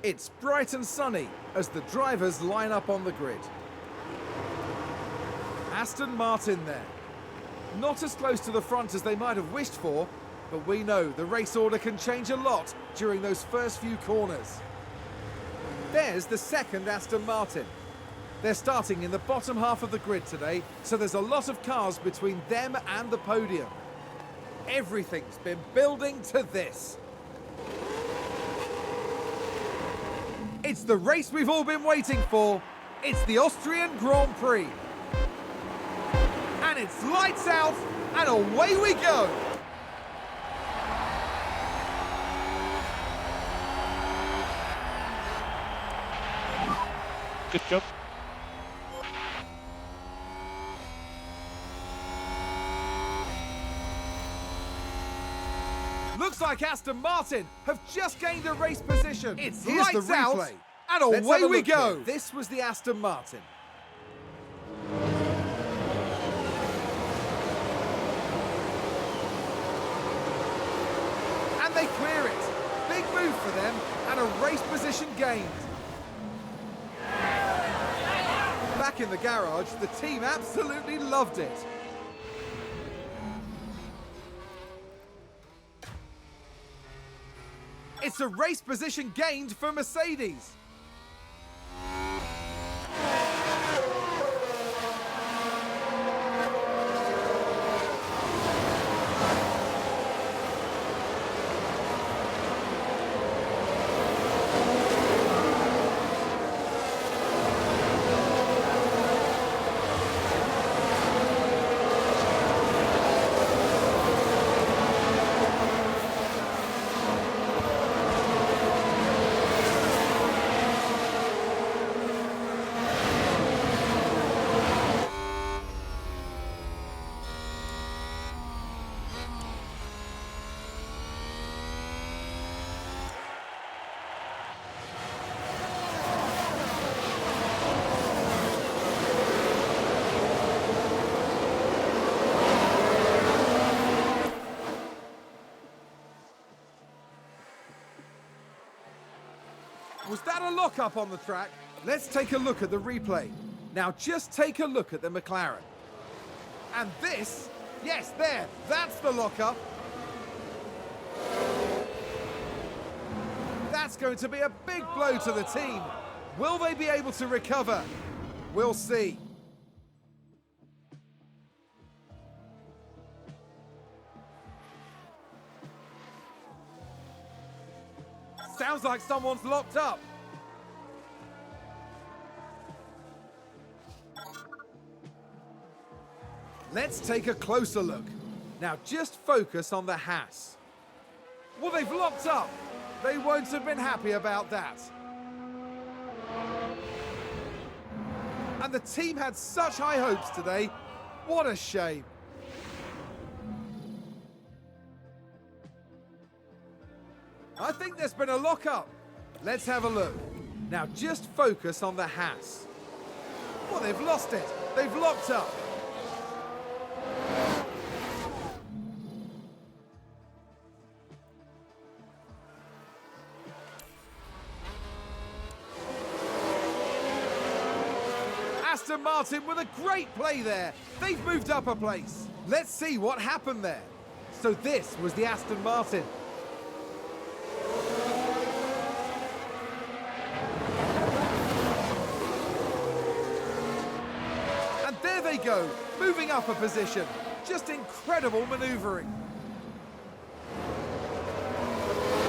It's bright and sunny as the drivers line up on the grid. Aston Martin there. Not as close to the front as they might have wished for, but we know the race order can change a lot during those first few corners. There's the second Aston Martin. They're starting in the bottom half of the grid today, so there's a lot of cars between them and the podium. Everything's been building to this. It's the race we've all been waiting for. It's the Austrian Grand Prix. And it's lights out, and away we go. Good job. Looks like Aston Martin have just gained a race position. It's Here's the lights out, replay. and Let's away have a we look go. here. This was the Aston Martin. And they clear it. Big move for them, and a race position gained. Back in the garage, the team absolutely loved it. It's a race position gained for Mercedes. Was that a lock-up on the track? Let's take a look at the replay. Now just take a look at the McLaren. And this, yes, there, that's the lock-up. That's going to be a big blow to the team. Will they be able to recover? We'll see. Sounds like someone's locked up. Let's take a closer look. Now just focus on the Haas. Well, they've locked up. They won't have been happy about that. And the team had such high hopes today. What a shame. I think there's been a lock-up. Let's have a look. Now just focus on the Haas. Well, they've lost it. They've locked up. Aston Martin with a great play there. They've moved up a place. Let's see what happened there. So this was the Aston Martin. And there they go, moving up a position. Just incredible manoeuvring.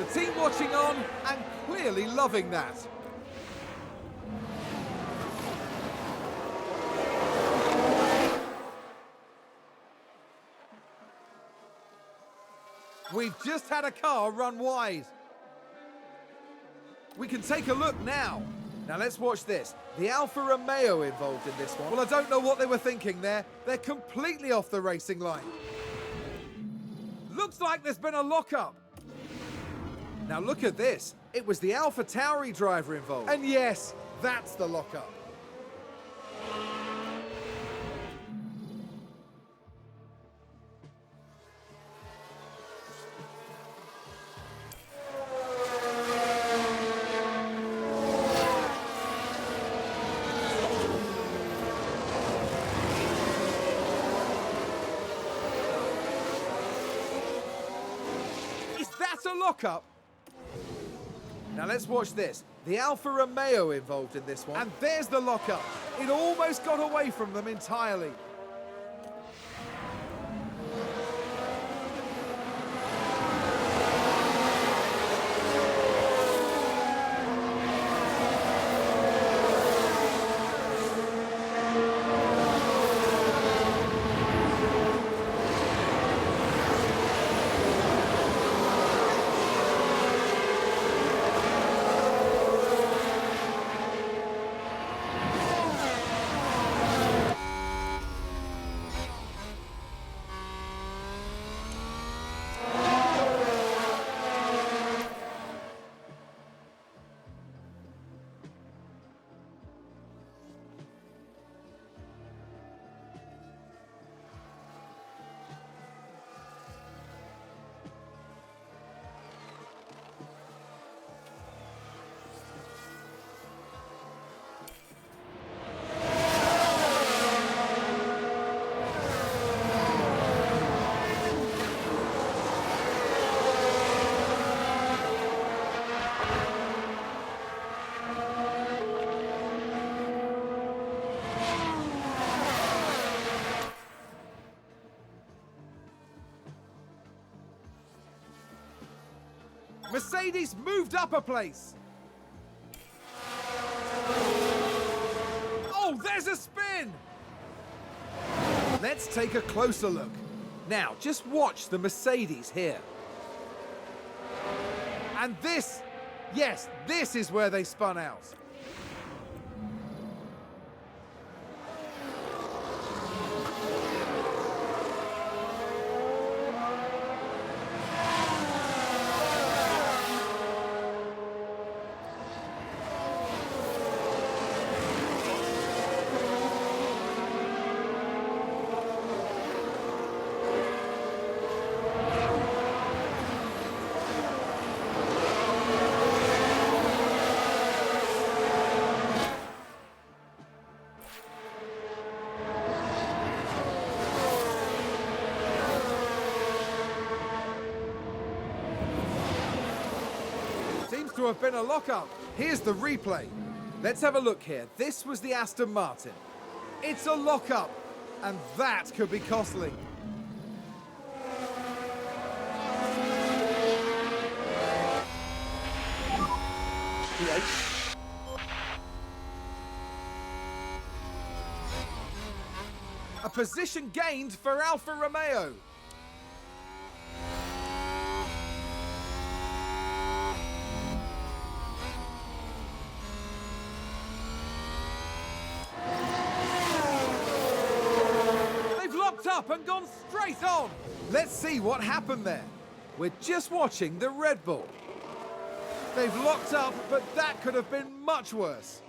The team watching on and clearly loving that. We've just had a car run wide. We can take a look now. Now let's watch this. The Alfa Romeo involved in this one. Well, I don't know what they were thinking there. They're completely off the racing line. Looks like there's been a lockup. Now look at this. It was the Alpha Tauri driver involved. And yes, that's the lockup. a lockup. Now let's watch this. The Alfa Romeo involved in this one. And there's the lockup. It almost got away from them entirely. Mercedes moved up a place. Oh, there's a spin. Let's take a closer look. Now, just watch the Mercedes here. And this, yes, this is where they spun out. Seems to have been a lockup. Here's the replay. Let's have a look here. This was the Aston Martin. It's a lockup, and that could be costly. A position gained for Alfa Romeo. Up and gone straight on. Let's see what happened there. We're just watching the Red Bull. They've locked up, but that could have been much worse.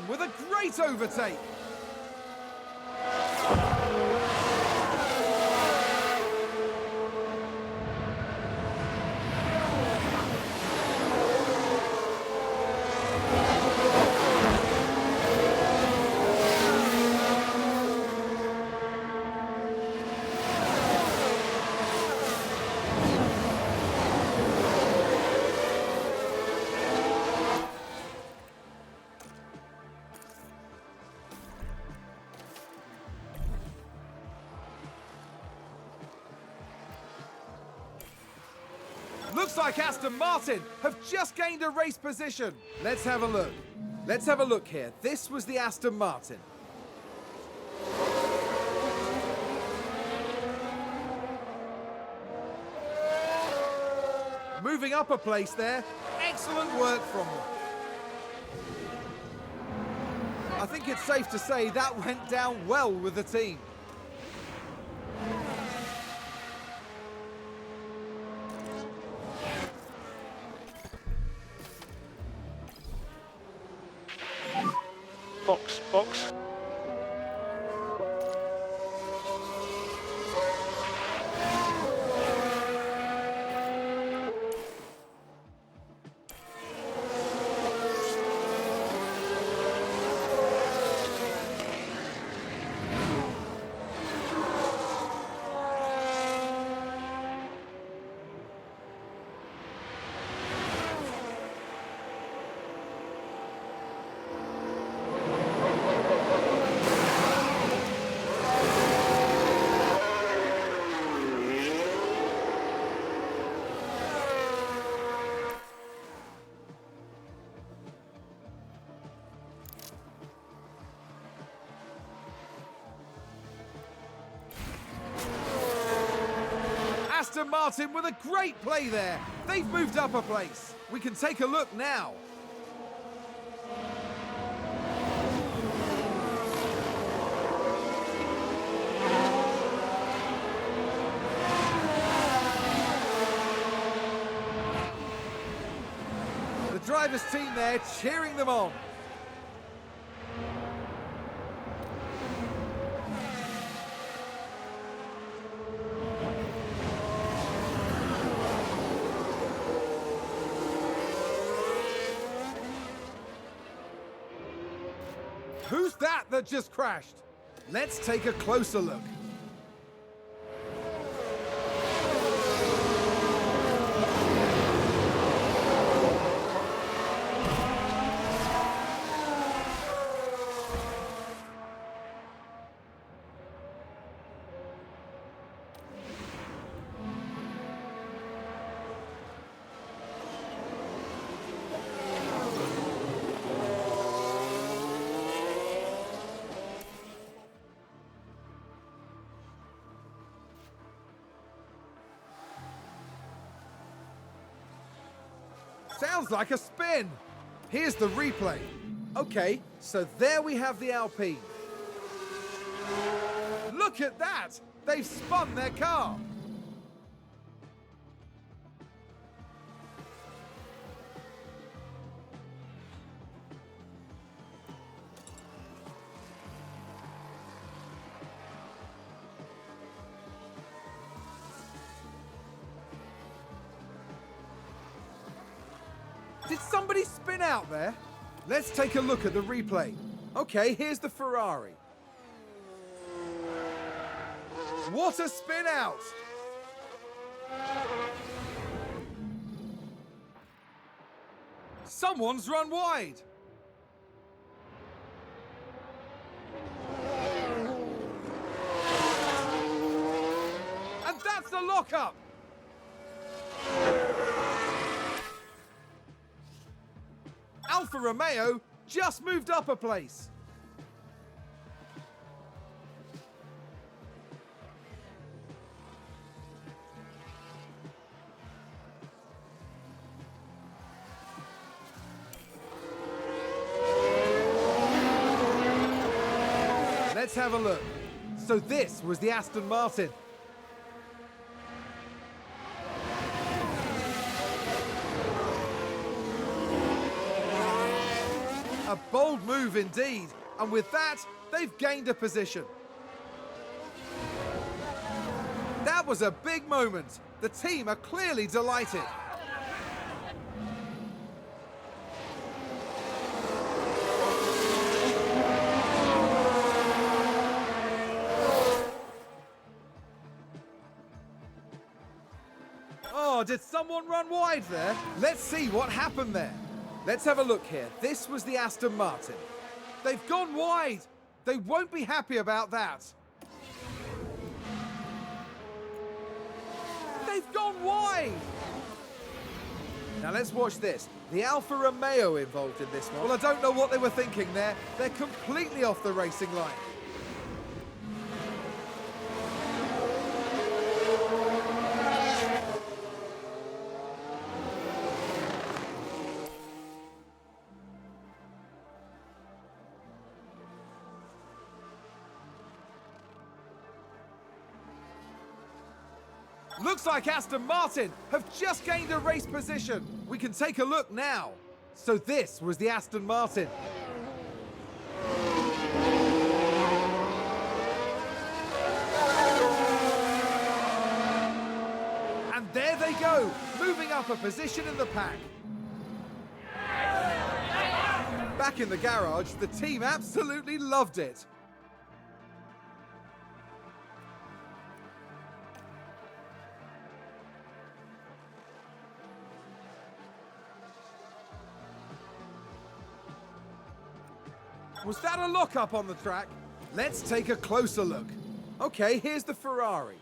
With a great overtake. Looks like Aston Martin have just gained a race position. Let's have a look. Let's have a look here. This was the Aston Martin. Moving up a place there. Excellent work from them. I think it's safe to say that went down well with the team. Box, box. Aston Martin with a great play there. They've moved up a place. We can take a look now. The driver's team there cheering them on. Who's that just crashed? Let's take a closer look. Sounds like a spin. Here's the replay. Okay, so there we have the Alpine. Look at that! They've spun their car. Did somebody spin out there? Let's take a look at the replay. Okay, here's the Ferrari. What a spin out! Someone's run wide. And that's the lockup. Alfa Romeo just moved up a place. Let's have a look. So this was the Aston Martin. A bold move indeed, and with that, they've gained a position. That was a big moment. The team are clearly delighted. Oh, did someone run wide there? Let's see what happened there. Let's have a look here. This was the Aston Martin. They've gone wide. They won't be happy about that. They've gone wide. Now let's watch this. The Alfa Romeo involved in this one. Well, I don't know what they were thinking there. They're completely off the racing line. Looks like Aston Martin have just gained a race position. We can take a look now. So this was the Aston Martin. And there they go, moving up a position in the pack. Back in the garage, the team absolutely loved it. Was that a lock-up on the track? Let's take a closer look. Okay, here's the Ferrari.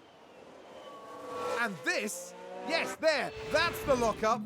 And this, yes, there, that's the lock-up.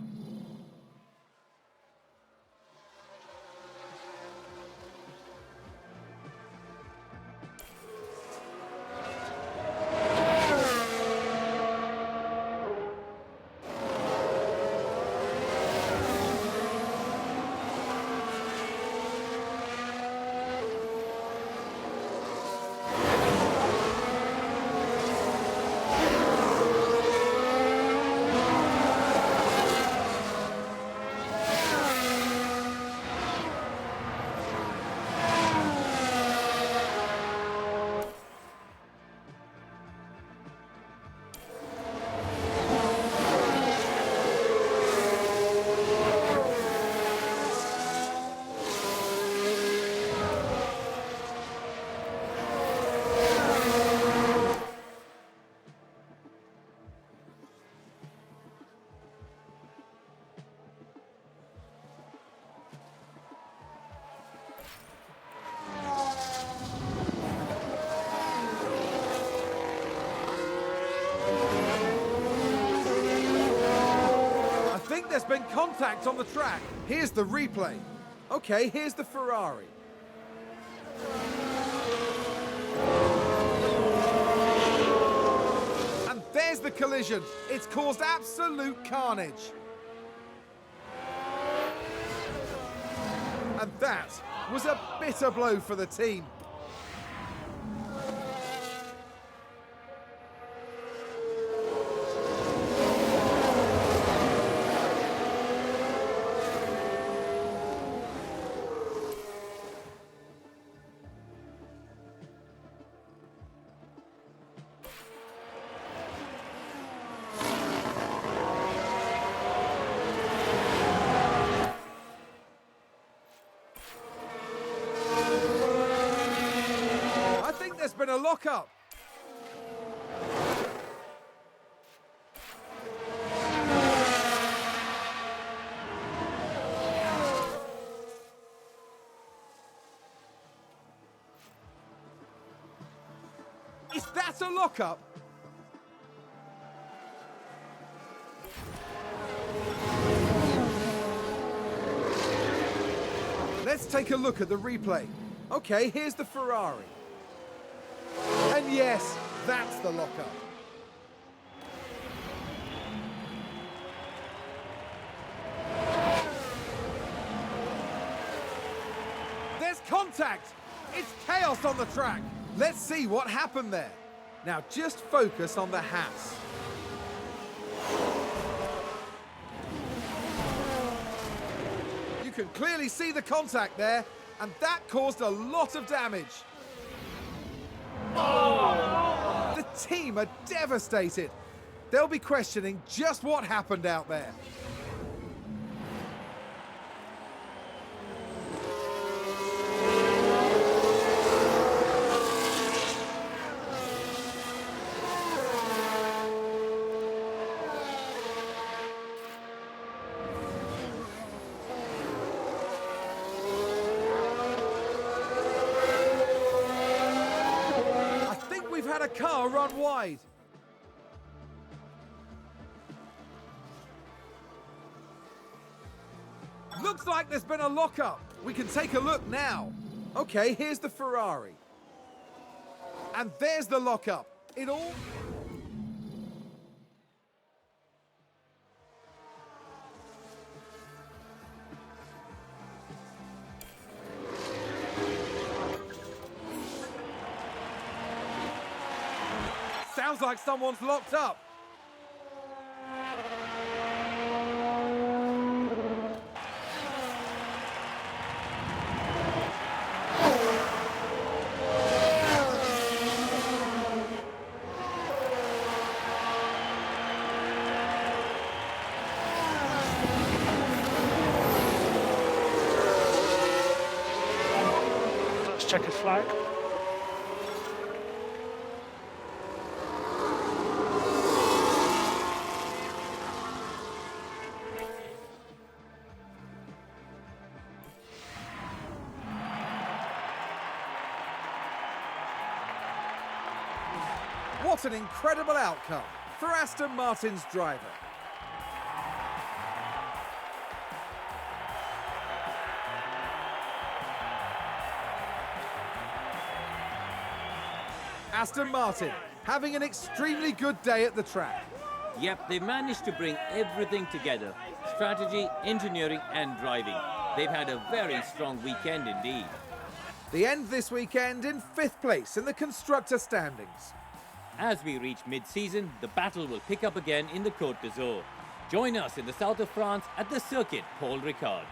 There's been contact on the track. Here's the replay. Okay, here's the Ferrari. And there's the collision. It's caused absolute carnage. And that was a bitter blow for the team. There's been a lock-up. Is that a lock-up? Let's take a look at the replay. Okay, here's the Ferrari. And yes, that's the lock-up. There's contact! It's chaos on the track. Let's see what happened there. Now just focus on the Haas. You can clearly see the contact there, and that caused a lot of damage. The team are devastated. They'll be questioning just what happened out there. Had a car run wide. Looks like there's been a lock-up. We can take a look now. Okay, here's the Ferrari. And there's the lock-up. It all... Sounds like someone's locked up. Let's check his flag. What an incredible outcome for Aston Martin's driver. Aston Martin having an extremely good day at the track. Yep, they managed to bring everything together. Strategy, engineering and driving. They've had a very strong weekend indeed. The end this weekend in 5th place in the constructor standings. As we reach mid-season, the battle will pick up again in the Côte d'Azur. Join us in the south of France at the circuit Paul Ricard.